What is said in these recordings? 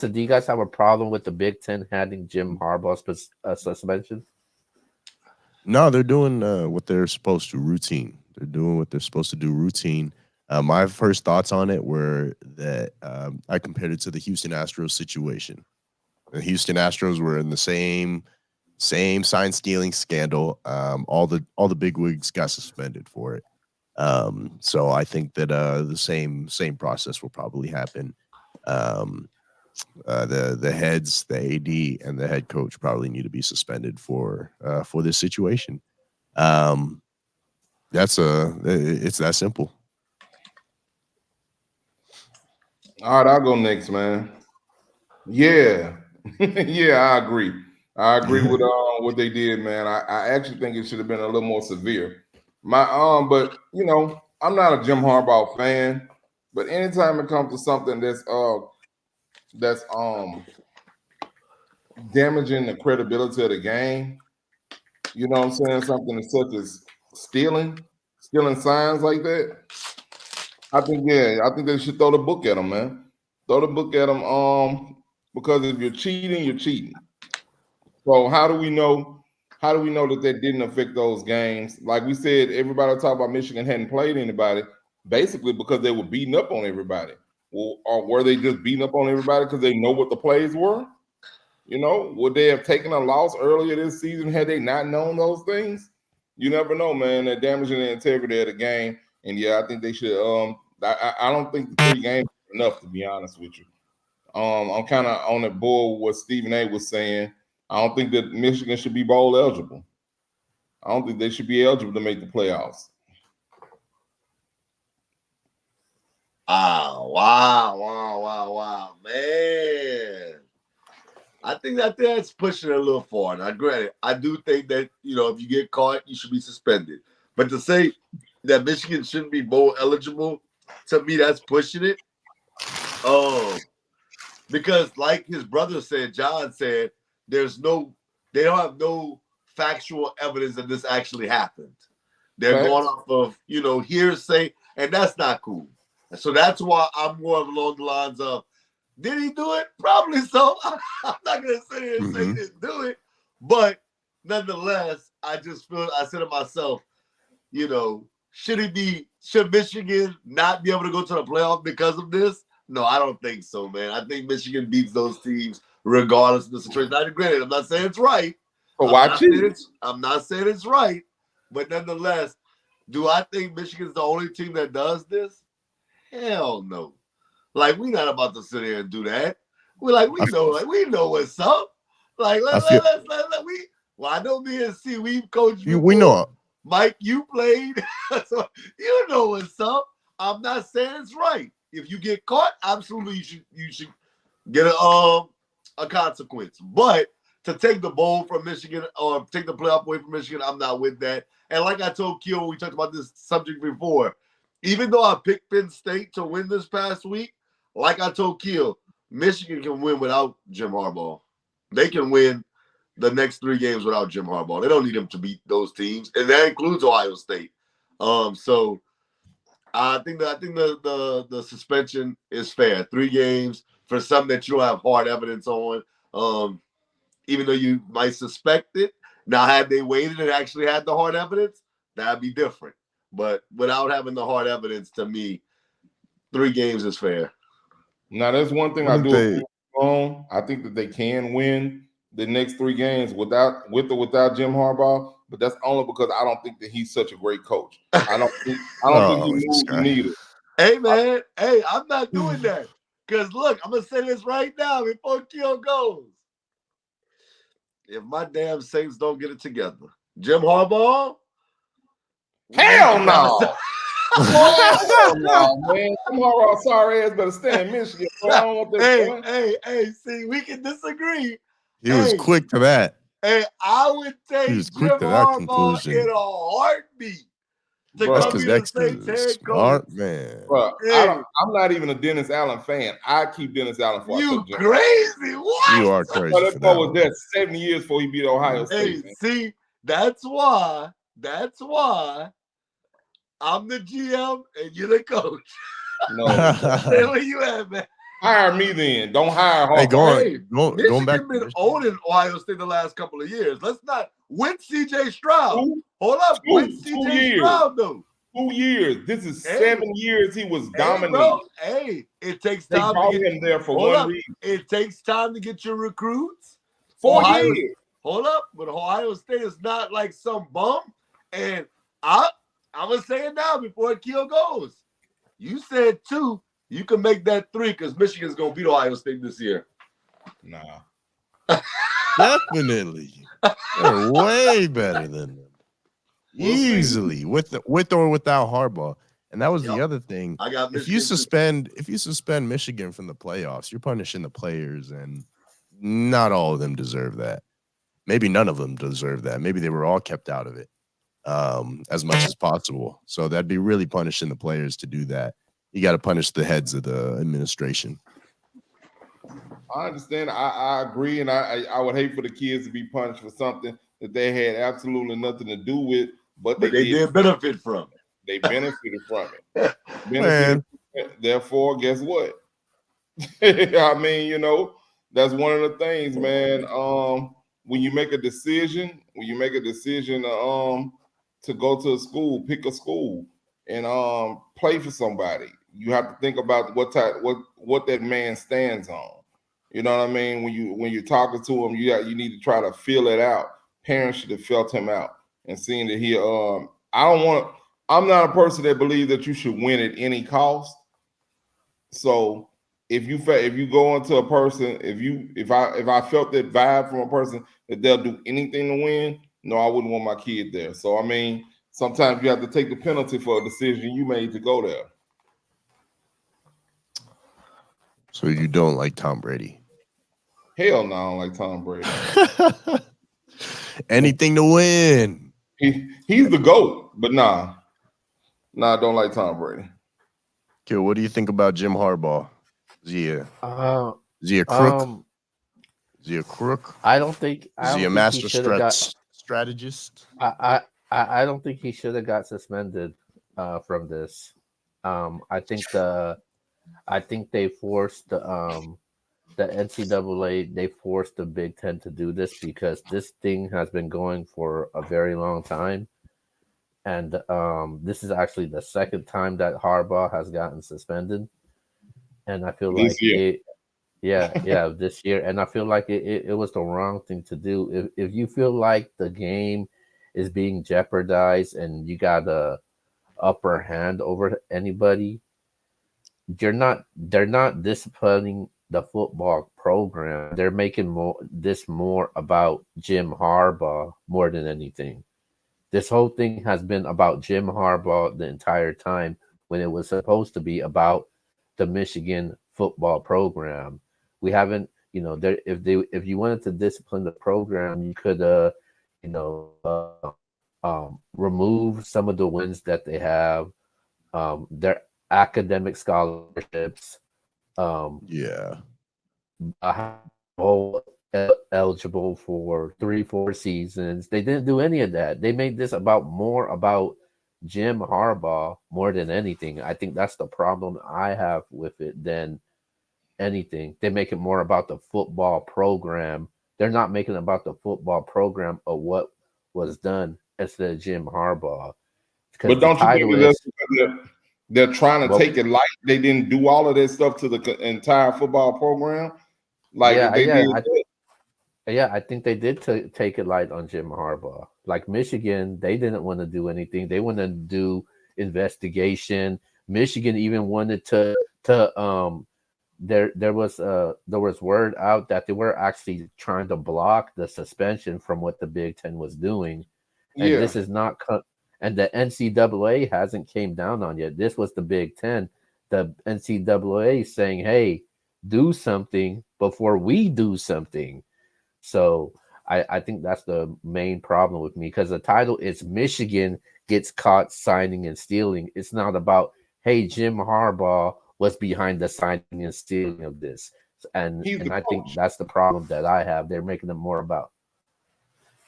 So do you guys have a problem with the Big Ten handing Jim Harbaugh's suspension? No, they're doing what they're supposed to routine. They're doing what they're supposed to do routine. My first thoughts on it were that I compared it to the Houston Astros situation. The Houston Astros were in the same sign stealing scandal. All the bigwigs got suspended for it. So I think that the same process will probably happen. Um, the heads, the AD, and the head coach probably need to be suspended for this situation. Um, it's that simple. All right, I'll go next, man. Yeah, yeah, I agree. I agree with what they did, man. I actually think it should have been a little more severe. But I'm not a Jim Harbaugh fan. But anytime it comes to something that's damaging the credibility of the game, you know what I'm saying? Something as such as stealing signs like that. I think they should throw the book at them, man. Throw the book at them. Because if you're cheating, you're cheating. So how do we know? How do we know that didn't affect those games? Like we said, everybody talk about Michigan hadn't played anybody, basically because they were beating up on everybody. Well, or were they just beating up on everybody because they know what the plays were? Would they have taken a loss earlier this season had they not known those things? You never know, man. They're damaging the integrity of the game. And yeah, I think they should. I don't think the 3 games are enough, to be honest with you. I'm kind of on the board with what Stephen A. was saying. I don't think that Michigan should be bowl eligible. I don't think they should be eligible to make the playoffs. Wow, man. I think that's pushing it a little far. Now, granted, I do think that, if you get caught, you should be suspended. But to say that Michigan shouldn't be bowl eligible, to me, that's pushing it. Because like his brother said, John said, they don't have no factual evidence that this actually happened. They're going off of, hearsay, and that's not cool. So that's why I'm more along the lines of, did he do it? Probably so. I'm not going to sit here and say he didn't do it. But nonetheless, I said to myself, should Michigan not be able to go to the playoff because of this? No, I don't think so, man. I think Michigan beats those teams regardless of the situation. Now, granted, I'm not saying it's right. I'm not saying it's right. But nonetheless, do I think Michigan's the only team that does this? Hell no. Like, we're not about to sit here and do that. We know what's up. Like, I know me and C, we've coached before. We know. Mike, you played. So you know what's up. I'm not saying it's right. If you get caught, absolutely you should get a consequence. But to take the bowl from Michigan or take the playoff away from Michigan, I'm not with that. And like I told Keel, we talked about this subject before. Even though I picked Penn State to win this past week, like I told Keel, Michigan can win without Jim Harbaugh. They can win the next 3 games without Jim Harbaugh. They don't need him to beat those teams, and that includes Ohio State. So I think the suspension is fair. 3 games for something that you don't have hard evidence on, even though you might suspect it. Now, had they waited and actually had the hard evidence, that'd be different. But without having the hard evidence, to me, 3 games is fair. Now, there's one thing I do agree on. I think that they can win the next 3 games with or without Jim Harbaugh, but that's only because I don't think that he's such a great coach. I don't think he moves neither. Hey, man. I'm not doing that. Because, look, I'm going to say this right now before Keel goes. If my damn Saints don't get it together, Jim Harbaugh? Hell no. Hell no, man. Jim Harbaugh, sorry ass better stay in Michigan. Hey, see, we can disagree. He was quick to that. Hey, I would take Jim Harbaugh in a heartbeat. That's because Dexter's smart, man. Bro, I'm not even a Dennis Allen fan. I keep Dennis Allen for you crazy? What? You are crazy. But that boy was there 70 years before he beat Ohio State. Hey, see, that's why I'm the GM and you're the coach. No. Where you at, man? Hire me then. Don't hire Harbaugh. Hey, Hey, going back. Michigan been owning Ohio State the last couple of years. Let's not win CJ Stroud. Hold up, win CJ years. Stroud though. 2 years. This is Hey. 7 years he was Hey, dominating. bro. Hey, it takes They time brought to get him there for hold one up. reason. It takes time to get your recruits. 4 Ohio, years. hold up, but Ohio State is not like some bum. And I'm gonna say it now before Keel goes. You said 2. You can make that 3 because Michigan's gonna beat Ohio State this year. Nah. Definitely. They're way better than them. We'll see. Easily with or without Harbaugh. And that was the Yep. other thing. I got If Michigan. you suspend Michigan from the playoffs, you're punishing the players, and not all of them deserve that. Maybe none of them deserve that. Maybe they were all kept out of it as much as possible. So that'd be really punishing the players to do that. You got to punish the heads of the administration. I understand. I agree, and I would hate for the kids to be punished for something that they had absolutely nothing to do with, but But they did benefit from it. They benefited from it. Man. Therefore, guess what? I mean, you know, that's one of the things, man. When you make a decision, to go to a school, pick a school, and play for somebody, you have to think about what that man stands on. You know what I mean? When you're talking to him, you need to try to feel it out. Parents should have felt him out and seen that he. I'm not a person that believes that you should win at any cost. So if you go into a person, if I felt that vibe from a person that they'll do anything to win, no, I wouldn't want my kid there. So I mean, sometimes you have to take the penalty for a decision you made to go there. So you don't like Tom Brady? Hell no, I don't like Tom Brady. Anything to win. He's the GOAT, but nah, I don't like Tom Brady. Okay, what do you think about Jim Harbaugh? Is he a crook? Is he a crook? I don't think. Is he a master strategist? I don't think he should have got suspended from this. I think they forced the NCAA. They forced the Big Ten to do this because this thing has been going for a very long time, and this is actually the second time that Harbaugh has gotten suspended, and I feel like it. Yeah, this year, and I feel like it was the wrong thing to do. If you feel like the game is being jeopardized and you got a upper hand over anybody, they're not disciplining the football program. They're making more about Jim Harbaugh more than anything. This whole thing has been about Jim Harbaugh the entire time when it was supposed to be about the Michigan football program. We haven't, if you wanted to discipline the program, you could, remove some of the wins that they have, their academic scholarships, eligible for 3-4 seasons. They didn't do any of that. They made this more about Jim Harbaugh more than anything. I think that's the problem I have with it than anything. They make it more about the football program. They're not making it about the football program or what was done instead of Jim Harbaugh. But don't you think that's because they're trying to take it light? They didn't do all of that stuff to the entire football program. I think they did take it light on Jim Harbaugh. Like Michigan, they didn't want to do anything. They wanted to do investigation. Michigan even wanted to there was word out that they were actually trying to block the suspension from what the Big Ten was doing. And this is not and the NCAA hasn't came down on yet. This was the Big Ten. The NCAA saying, hey, do something before we do something. So I think that's the main problem with me, because the title is Michigan gets caught signing and stealing. It's not about, hey, Jim Harbaugh was behind the signing and stealing of this. And I think that's the problem that I have. They're making it more about.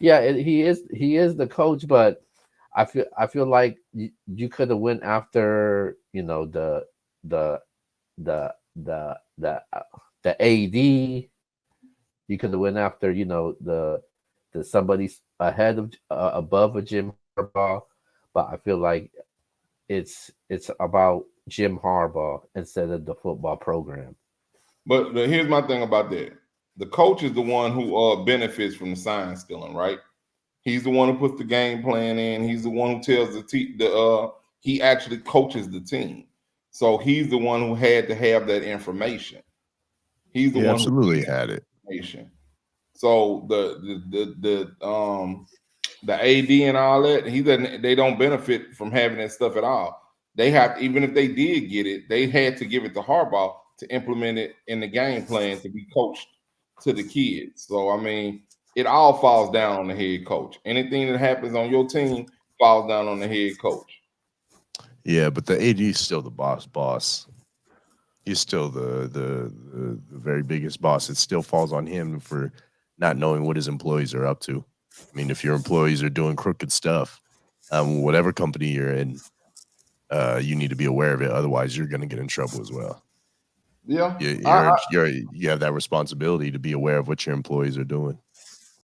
Yeah, he is the coach, but I feel like you could have went after, the the AD. You could have went after, the somebody's ahead of above a Jim Harbaugh, but I feel like it's about Jim Harbaugh instead of the football program. But here's my thing about that: the coach is the one who benefits from the sign stealing, right? He's the one who puts the game plan in. He's the one who tells he actually coaches the team. So he's the one who had to have that information. He's the He one who absolutely had it. information. So the AD and all that, they don't benefit from having that stuff at all. They have, even if they did get it, they had to give it to Harbaugh to implement it in the game plan to be coached to the kids. So I mean, it all falls down on the head coach. Anything that happens on your team falls down on the head coach. Yeah, but the AD is still the boss. He's still the very biggest boss. It still falls on him for not knowing what his employees are up to. I mean, if your employees are doing crooked stuff, whatever company you're in, you need to be aware of it. Otherwise, you're going to get in trouble as well. Yeah, You have that responsibility to be aware of what your employees are doing.